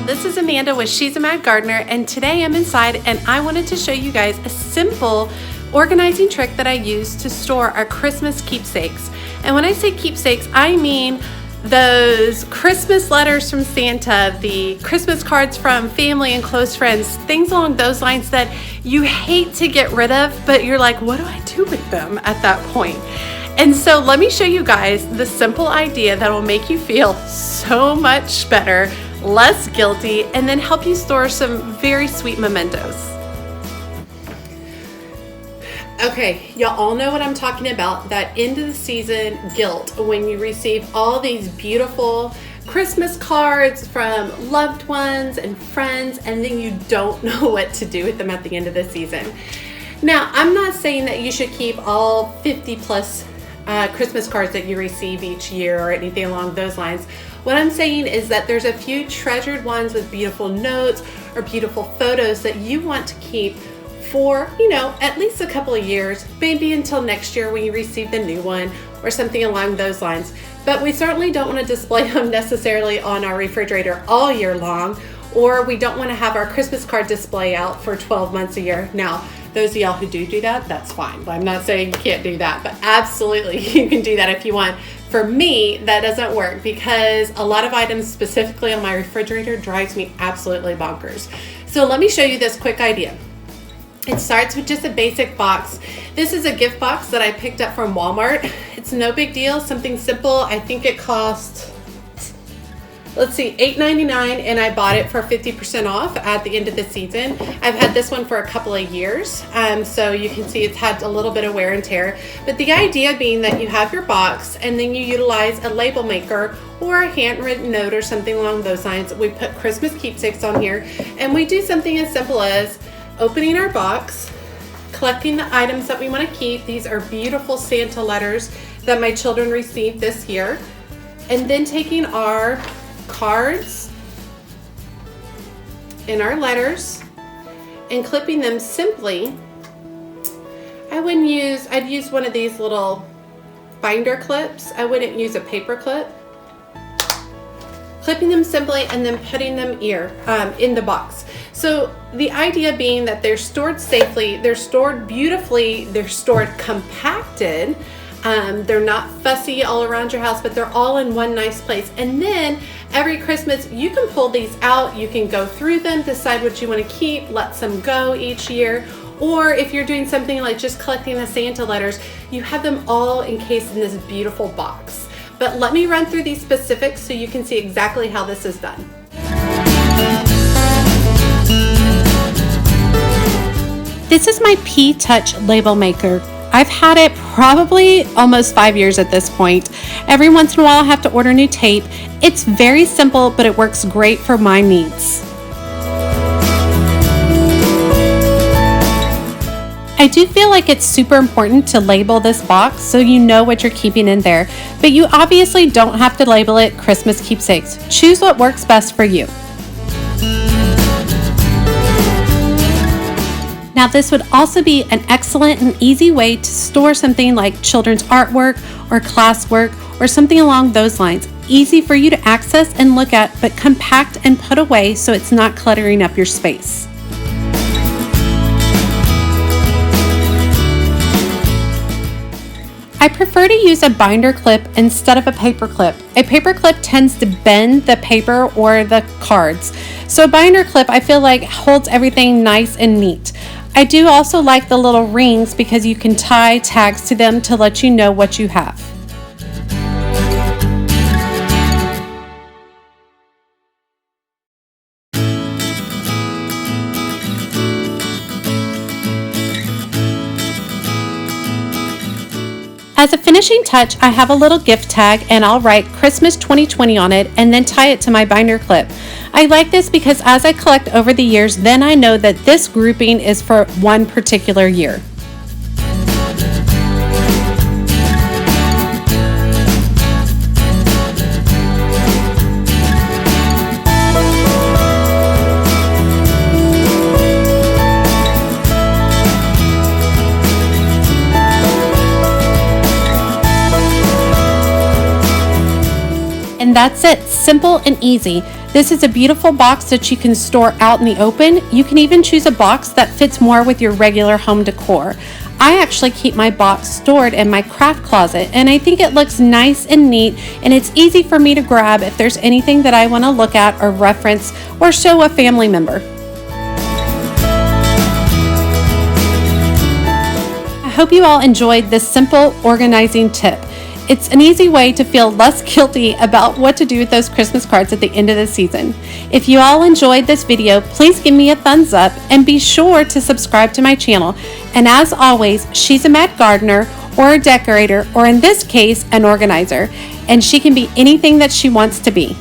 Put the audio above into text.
This is Amanda with She's a Mad Gardener, and today I'm inside and I wanted to show you guys a simple organizing trick that I use to store our Christmas keepsakes. And when I say keepsakes, I mean those Christmas letters from Santa, the Christmas cards from family and close friends, things along those lines that you hate to get rid of, but you're like, what do I do with them at that point? And so let me show you guys the simple idea that will make you feel so much better, less guilty, and then help you store some very sweet mementos. Okay, y'all all know what I'm talking about, that end of the season guilt when you receive all these beautiful Christmas cards from loved ones and friends, and then you don't know what to do with them at the end of the season. Now, I'm not saying that you should keep all 50 plus Christmas cards that you receive each year or anything along those lines. What I'm saying is that there's a few treasured ones with beautiful notes or beautiful photos that you want to keep for, at least a couple of years, maybe until next year when you receive the new one or something along those lines. But we certainly don't want to display them necessarily on our refrigerator all year long, or we don't want to have our Christmas card display out for 12 months a year. Now, those of y'all who do that, that's fine. I'm not saying you can't do that, but absolutely you can do that if you want. For me, that doesn't work because a lot of items specifically on my refrigerator drives me absolutely bonkers. So let me show you this quick idea. It starts with just a basic box. This is a gift box that I picked up from Walmart. It's no big deal, something simple. I think it cost, $8.99, and I bought it for 50% off at the end of the season. I've had this one for a couple of years, so you can see it's had a little bit of wear and tear. But the idea being that you have your box and then you utilize a label maker or a handwritten note or something along those lines. We put Christmas keepsakes on here, and we do something as simple as opening our box, collecting the items that we want to keep. These are beautiful Santa letters that my children received this year, and then taking our cards and our letters and clipping them simply. I'd use one of these little binder clips. I wouldn't use a paper clip. Clipping them simply and then putting them in the box. So the idea being that they're stored safely, they're stored beautifully, they're stored compacted. They're not fussy all around your house, but they're all in one nice place. And then every Christmas, you can pull these out, you can go through them, decide what you want to keep, let some go each year. Or if you're doing something like just collecting the Santa letters, you have them all encased in this beautiful box. But let me run through these specifics so you can see exactly how this is done. This is my P-Touch label maker. I've had it probably almost 5 years at this point. Every once in a while I have to order new tape. It's very simple, but it works great for my needs. I do feel like it's super important to label this box so you know what you're keeping in there, but you obviously don't have to label it Christmas keepsakes. Choose what works best for you. Now, this would also be an excellent and easy way to store something like children's artwork or classwork or something along those lines. Easy for you to access and look at, but compact and put away so it's not cluttering up your space. I prefer to use a binder clip instead of a paper clip. A paper clip tends to bend the paper or the cards. So a binder clip, I feel like, holds everything nice and neat. I do also like the little rings because you can tie tags to them to let you know what you have. As a finishing touch, I have a little gift tag and I'll write Christmas 2020 on it and then tie it to my binder clip. I like this because as I collect over the years, then I know that this grouping is for one particular year. And that's it, simple and easy. This is a beautiful box that you can store out in the open. You can even choose a box that fits more with your regular home decor. I actually keep my box stored in my craft closet, and I think it looks nice and neat, and it's easy for me to grab if there's anything that I want to look at or reference or show a family member. I hope you all enjoyed this simple organizing tip. It's an easy way to feel less guilty about what to do with those Christmas cards at the end of the season. If you all enjoyed this video, please give me a thumbs up and be sure to subscribe to my channel. And as always, she's a mad gardener or a decorator, or in this case, an organizer, and she can be anything that she wants to be.